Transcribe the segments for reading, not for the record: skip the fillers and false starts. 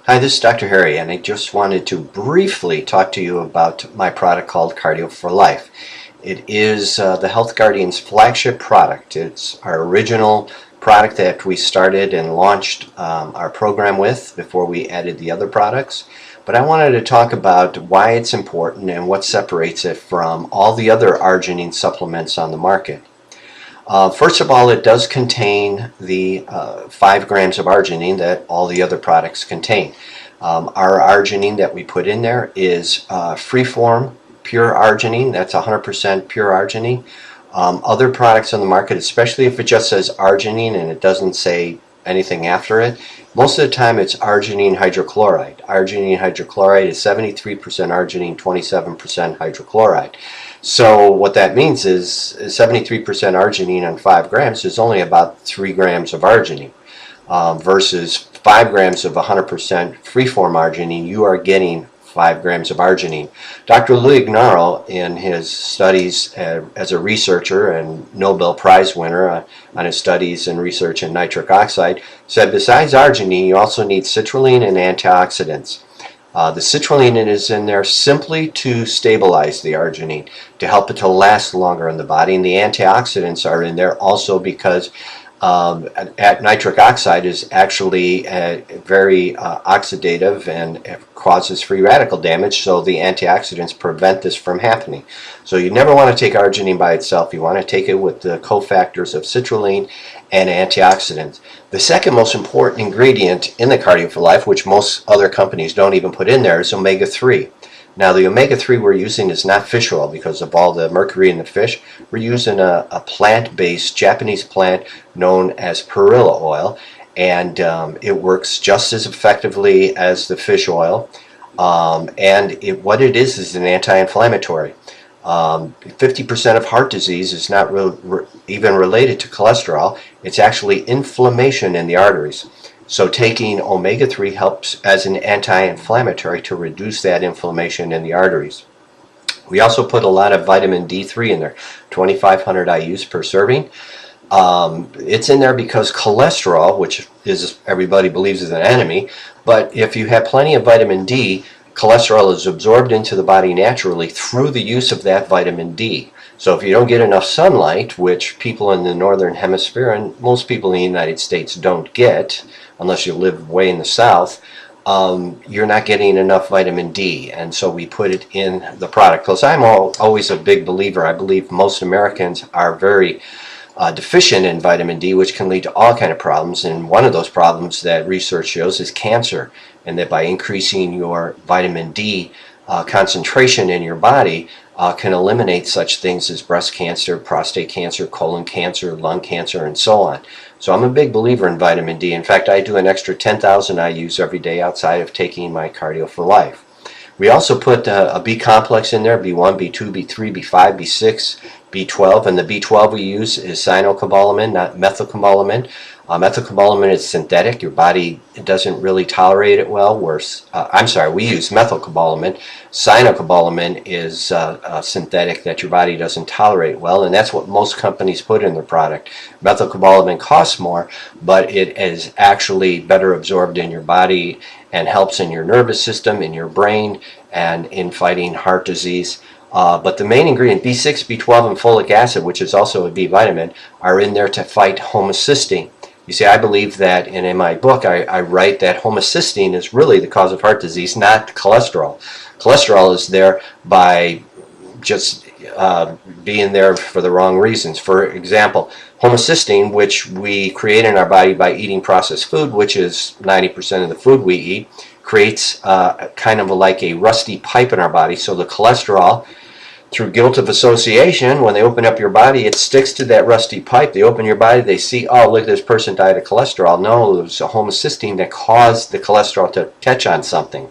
Hi, this is Dr. Harry, and I just wanted to briefly talk to you about my product called CardioforLife. It is the Health Guardian's flagship product. It's our original product that we started and launched our program with before we added the other products. But I wanted to talk about why it's important and what separates it from all the other arginine supplements on the market. First of all, it does contain the 5 grams of arginine that all the other products contain. Our arginine that we put in there is free-form pure arginine. That's 100% pure arginine. Other products on the market, especially if it just says arginine and it doesn't say anything after it, most of the time it's arginine hydrochloride. Arginine hydrochloride is 73% arginine, 27% hydrochloride. So what that means is 73% arginine on 5 grams is only about 3 grams of arginine versus 5 grams of 100% free-form arginine. You are getting 5 grams of arginine. Dr. Lignaro, in his studies as a researcher and Nobel Prize winner on his studies and research in nitric oxide, said besides arginine, you also need citrulline and antioxidants. The citrulline is in there simply to stabilize the arginine, to help it to last longer in the body, and the antioxidants are in there also because nitric oxide is actually very oxidative and causes free radical damage, so the antioxidants prevent this from happening. So you never want to take arginine by itself. You want to take it with the cofactors of citrulline and antioxidants. The second most important ingredient in the CardioforLife, which most other companies don't even put in there, is omega-3. Now the omega-3 we're using is not fish oil because of all the mercury in the fish. We're using a plant-based Japanese plant known as perilla oil, and it works just as effectively as the fish oil. What it is an anti-inflammatory. 50% of heart disease is not even related to cholesterol. It's actually inflammation in the arteries. So taking omega-3 helps as an anti-inflammatory to reduce that inflammation in the arteries. We also put a lot of vitamin D3 in there, 2,500 IUs per serving. It's in there because cholesterol, which is everybody believes is an enemy, but if you have plenty of vitamin D, cholesterol is absorbed into the body naturally through the use of that vitamin D. So if you don't get enough sunlight, which people in the northern hemisphere and most people in the United States don't get, unless you live way in the south, you're not getting enough vitamin D, and so we put it in the product. Because I'm always a big believer. I believe most Americans are very deficient in vitamin D, which can lead to all kinds of problems, and one of those problems that research shows is cancer, and that by increasing your vitamin D concentration in your body can eliminate such things as breast cancer, prostate cancer, colon cancer, lung cancer, and so on. So I'm a big believer in vitamin D. In fact, I do an extra 10,000 IUs every day outside of taking my CardioforLife. We also put a B complex in there, B1, B2, B3, B5, B6, B12, and the B12 we use is cyanocobalamin, not methylcobalamin. Methylcobalamin is synthetic. Your body doesn't really tolerate it well. We use methylcobalamin. Cyanocobalamin is synthetic that your body doesn't tolerate well, and that's what most companies put in their product. Methylcobalamin costs more, but it is actually better absorbed in your body and helps in your nervous system, in your brain, and in fighting heart disease. But the main ingredient, B6, B12, and folic acid, which is also a B vitamin, are in there to fight homocysteine. You see, I believe that, and in my book I write that homocysteine is really the cause of heart disease, not cholesterol. Cholesterol is there by just being there for the wrong reasons. For example, homocysteine, which we create in our body by eating processed food, which is 90% of the food we eat, creates kind of like a rusty pipe in our body. So the cholesterol, through guilt of association, when they open up your body, it sticks to that rusty pipe. They open your body, they see, oh, look, this person died of cholesterol. No, it was a homocysteine that caused the cholesterol to catch on something.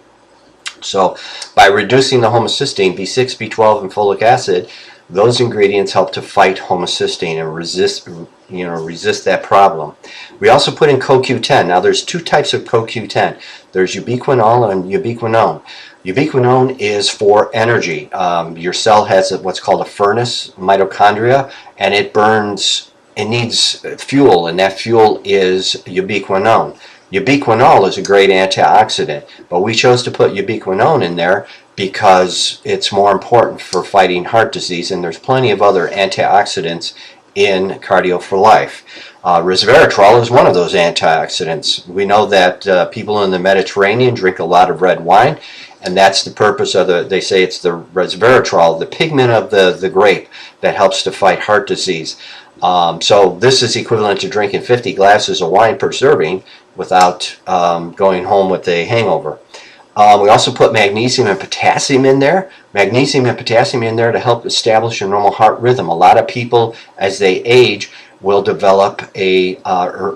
So by reducing the homocysteine, B6, B12, and folic acid, those ingredients help to fight homocysteine and resist that problem. We also put in CoQ10. Now there's 2 types of CoQ10. There's ubiquinol and ubiquinone. Ubiquinone is for energy. Your cell has what's called a furnace, mitochondria, and it needs fuel, and that fuel is ubiquinone. Ubiquinol is a great antioxidant, but we chose to put ubiquinone in there because it's more important for fighting heart disease, and there's plenty of other antioxidants in CardioforLife. Resveratrol is one of those antioxidants. We know that people in the Mediterranean drink a lot of red wine, and that's the purpose of they say it's the resveratrol, the pigment of the grape, that helps to fight heart disease. So this is equivalent to drinking 50 glasses of wine per serving without going home with a hangover. We also put magnesium and potassium in there. Magnesium and potassium in there to help establish a normal heart rhythm. A lot of people, as they age, will develop a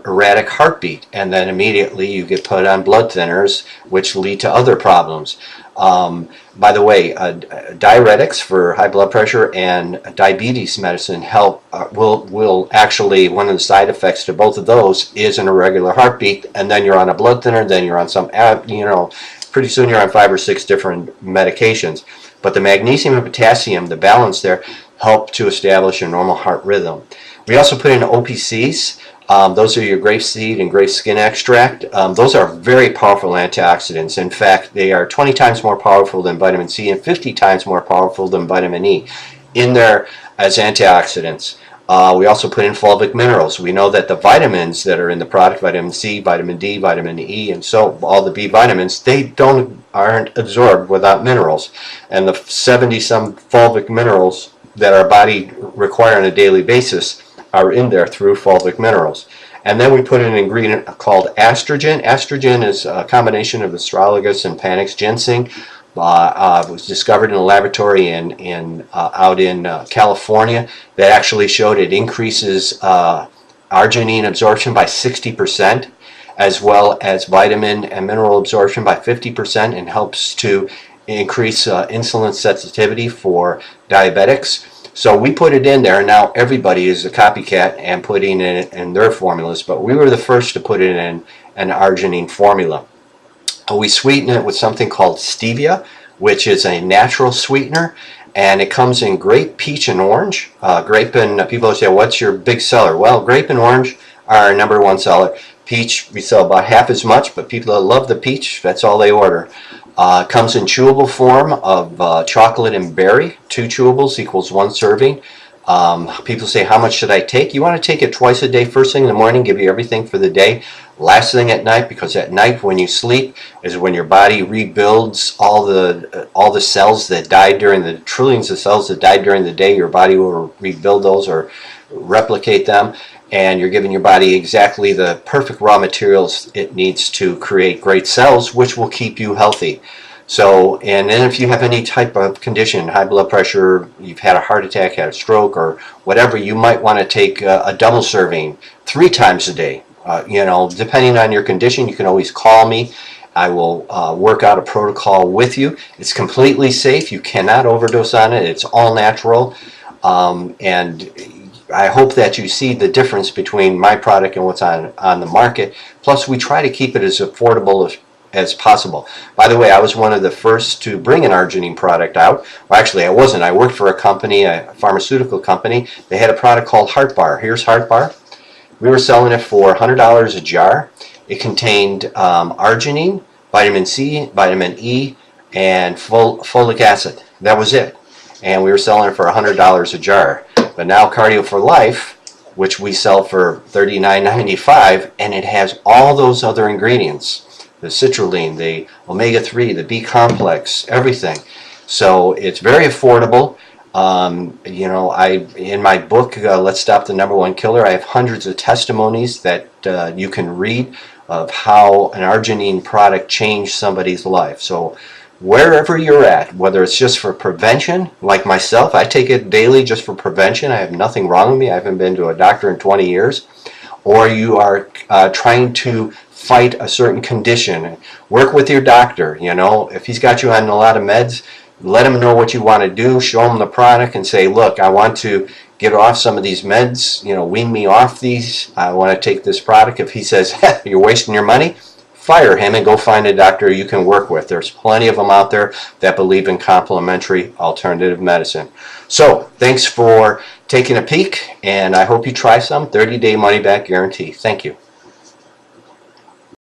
erratic heartbeat, and then immediately you get put on blood thinners, which lead to other problems. By the way, diuretics for high blood pressure and diabetes medicine help. Will actually, one of the side effects to both of those is an irregular heartbeat, and then you're on a blood thinner, then you're on some, pretty soon you're on 5 or 6 different medications. But the magnesium and potassium, the balance there, help to establish a normal heart rhythm. We also put in OPCs. Those are your grapeseed and grape skin extract. Those are very powerful antioxidants. In fact, they are 20 times more powerful than vitamin C and 50 times more powerful than vitamin E in there as antioxidants. We also put in fulvic minerals. We know that the vitamins that are in the product, vitamin C, vitamin D, vitamin E, and so all the B vitamins, they aren't absorbed without minerals. And the 70-some fulvic minerals that our body require on a daily basis are in there through fulvic minerals. And then we put in an ingredient called estrogen. Estrogen is a combination of astragalus and panax ginseng. It was discovered in a laboratory out in California that actually showed it increases arginine absorption by 60%, as well as vitamin and mineral absorption by 50%, and helps to increase insulin sensitivity for diabetics. So we put it in there, and now everybody is a copycat and putting it in their formulas, but we were the first to put it in an arginine formula. We sweeten it with something called stevia, which is a natural sweetener, and it comes in grape, peach, and orange. Grape and people say, what's your big seller? Well, grape and orange are our #1 seller. Peach, we sell about half as much, but people that love the peach, that's all they order. It comes in chewable form of chocolate and berry. 2 chewables equals 1 serving. People say, how much should I take? You want to take it twice a day, first thing in the morning, give you everything for the day. Last thing at night, because at night when you sleep is when your body rebuilds all the cells that died during the trillions of cells that died during the day. Your body will rebuild those or replicate them, and you're giving your body exactly the perfect raw materials it needs to create great cells, which will keep you healthy. So, and then if you have any type of condition, high blood pressure, you've had a heart attack, had a stroke, or whatever, you might want to take a double serving 3 times a day. Depending on your condition, you can always call me. I will work out a protocol with you. It's completely safe. You cannot overdose on it. It's all natural. And I hope that you see the difference between my product and what's on the market. Plus, we try to keep it as affordable as possible. By the way, I was one of the first to bring an arginine product out. Well, actually, I wasn't. I worked for a company, a pharmaceutical company. They had a product called Heart Bar. Here's Heart Bar. We were selling it for $100 a jar. It contained arginine, vitamin C, vitamin E, and folic acid. That was it. And we were selling it for $100 a jar. But now CardioforLife, which we sell for $39.95, and it has all those other ingredients. The citrulline, the omega-3, the B complex, everything. So it's very affordable. In my book, Let's Stop the #1 Killer, I have hundreds of testimonies that you can read of how an arginine product changed somebody's life. So wherever you're at, whether it's just for prevention, like myself, I take it daily just for prevention. I have nothing wrong with me. I haven't been to a doctor in 20 years. Or you are trying to fight a certain condition, work with your doctor. If he's got you on a lot of meds, let him know what you want to do, show him the product, and say, look, I want to get off some of these meds, wean me off these, I want to take this product. If he says, you're wasting your money, fire him and go find a doctor you can work with. There's plenty of them out there that believe in complementary alternative medicine. So, thanks for taking a peek, and I hope you try some. 30-day money-back guarantee. Thank you.